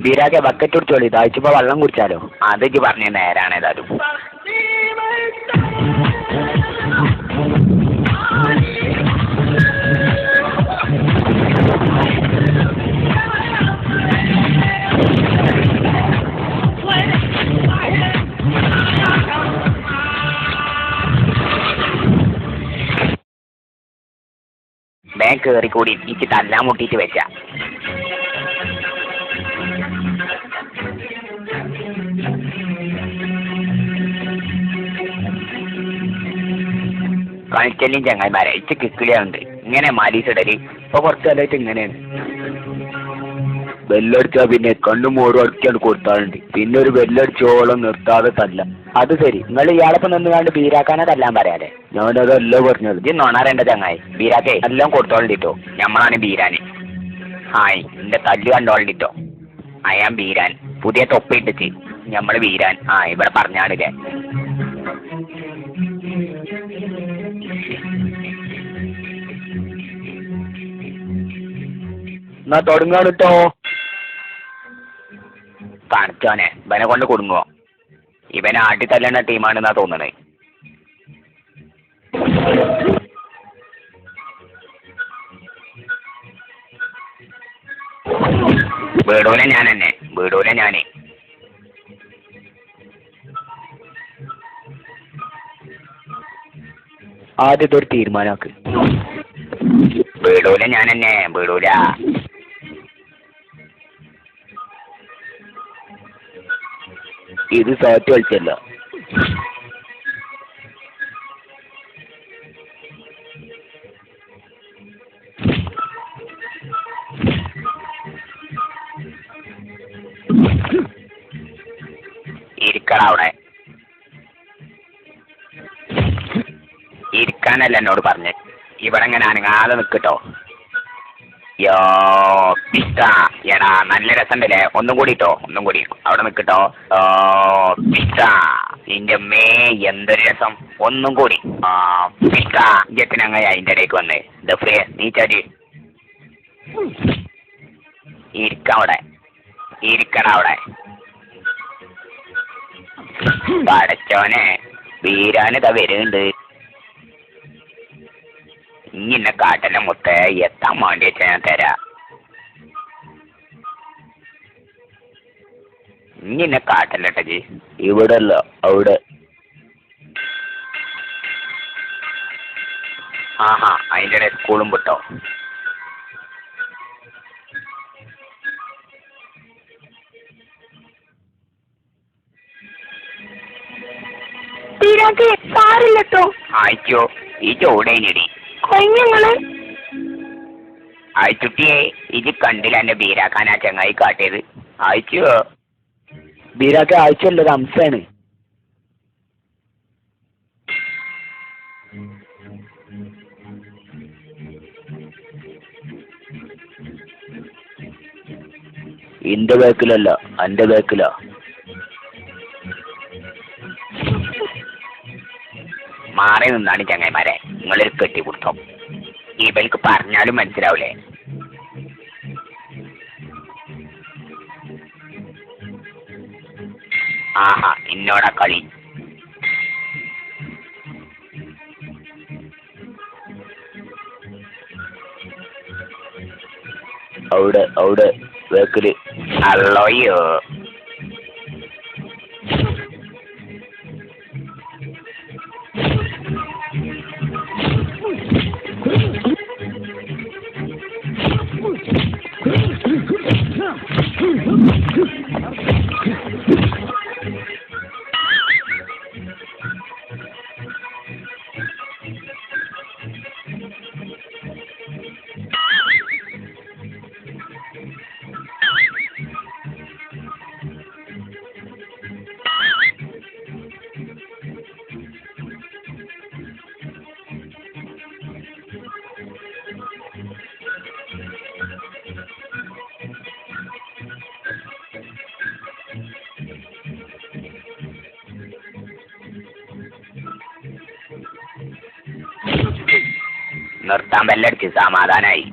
ബീരാക്കെ bucket കുടിച്ചോളി, ദാഹിച്ചപ്പോ വെള്ളം കുടിച്ചാലോ? അതൊക്കെ പറഞ്ഞ നേരാണ് ഏതായാലും. ബാങ്ക് കയറിക്കൂടി ഇച്ച് തല്ലാൻ മുട്ടിയിട്ട് വെച്ച കളിച്ചല്ലും ചങ്ങായിമാരെ ഇച്ച് കിക്കിളിയാവുണ്ട്. ഇങ്ങനെ മാലീസിടല് ഇപ്പൊ കുറച്ച് കാലമായിട്ട് ഇങ്ങനെയാണ്. ബെല്ലടിച്ചാ പിന്നെ കണ്ണും മോറും അടിക്കാണ്ട് കൊടുത്താളുണ്ട്. പിന്നെ ഒരു ബെല്ലടിച്ചോളം നിർത്താതെ തല്ല. അത് ശരി, നിങ്ങൾ ഇയാളൊപ്പം നിന്നുകാണ്ട് ബീരാക്കാനെ തല്ലാൻ പറയാതെ. ഞാനതല്ല പറഞ്ഞത്. ഇത് നൊണാറേണ്ട ചങ്ങായി. ബീരാക്കെ എല്ലാം കൊടുത്തോളിട്ടോ, ഞമ്മളാണ് ബീരാന്. ഹായ്, എന്റെ തല്ല് കണ്ടോളിട്ടോ. അയാൻ ബീരാൻ. പുതിയ തൊപ്പിട്ടിച്ച് ഞമ്മള് ബീരാൻ. ഇവിടെ പറഞ്ഞാണില്ലേ. എന്നാ തുടങ്ങാണിട്ടോ. കാണിച്ചോനെ, ഇവനെ കൊണ്ട് കൊടുങ്ങോ? ഇവനെ ആട്ടി തല്ലേണ്ട ടീമാണെന്നാ തോന്നണേ. വീടൂലെ ഞാൻ തന്നെ, വീടൂലെ ഞാനേ. ആദ്യത്തെ ഒരു തീരുമാനമാക്ക്. വീടൂല ഞാൻ തന്നെ, വീടൂല. ഇത് സാറ്റ് കളിച്ചല്ല. ഇരിക്കടാ അവിടെ. ഇരിക്കാനല്ല എന്നോട് പറഞ്ഞ്. ഇവിടെ ഇങ്ങനെ അനങ്ങാതെ നിൽക്കട്ടോ. യോ പിസ്ത, എടാ നല്ല രസമുണ്ടല്ലേ. ഒന്നും കൂടിട്ടോ, ഒന്നും കൂടി അവിടെ നിൽക്കട്ടോ. പിസ്ത, നിന്റെ മേ എന്തൊരു രസം. ഒന്നും കൂടി. പിസ്ത, ജത്തിനങ്ങ അതിൻ്റെ ഇടയ്ക്ക് വന്ന് ദഫ്രേ നീ ചടി. ഇരിക്കവിടെ, ഇരിക്കടാ അവിടെ. പടച്ചോനെ, വീരാനിതാ വരുന്നുണ്ട്. ഇങ്ങനെ കാട്ടല്ല മുത്തേ, എത്താൻ വേണ്ടി വെച്ചാൽ ഞാൻ തരാ. ഇങ്ങനെ കാട്ടല്ലട്ടജി. ഇവിടെ അല്ല, അവിടെ. ആഹാ, അതിൻ്റെ ഇടയിൽ സ്കൂളും വിട്ടോ. സാരില്ലട്ടോ. ആയിച്ചോ, ഈ ചോടേനിടി ആയിച്ചുട്ടിയെ. ഇത് കണ്ടില്ല എന്റെ ബീരാക്കാനാ ചങ്ങായി കാട്ടിയത്. ആയിച്ചോ, ബീരാക്ക ആയിച്ചല്ലത് അംശാണ്. എന്റെ ബാക്കിലല്ല, എന്റെ ബാക്കിലാ. മാറി നിന്നാണ് ചങ്ങായിമാരെ നിങ്ങളൊരു കെട്ടിപ്പിടുത്തം. ഇവൾക്ക് പറഞ്ഞാലും മനസ്സിലാവൂലേ. ആഹാ, ഇന്നോടാ കളി. അവിടെ അവിടെ ബാക്കില്. അല്ലോയ്യോ, നിർത്താൻ ബെല്ലടിച്ച് സമാധാനായി.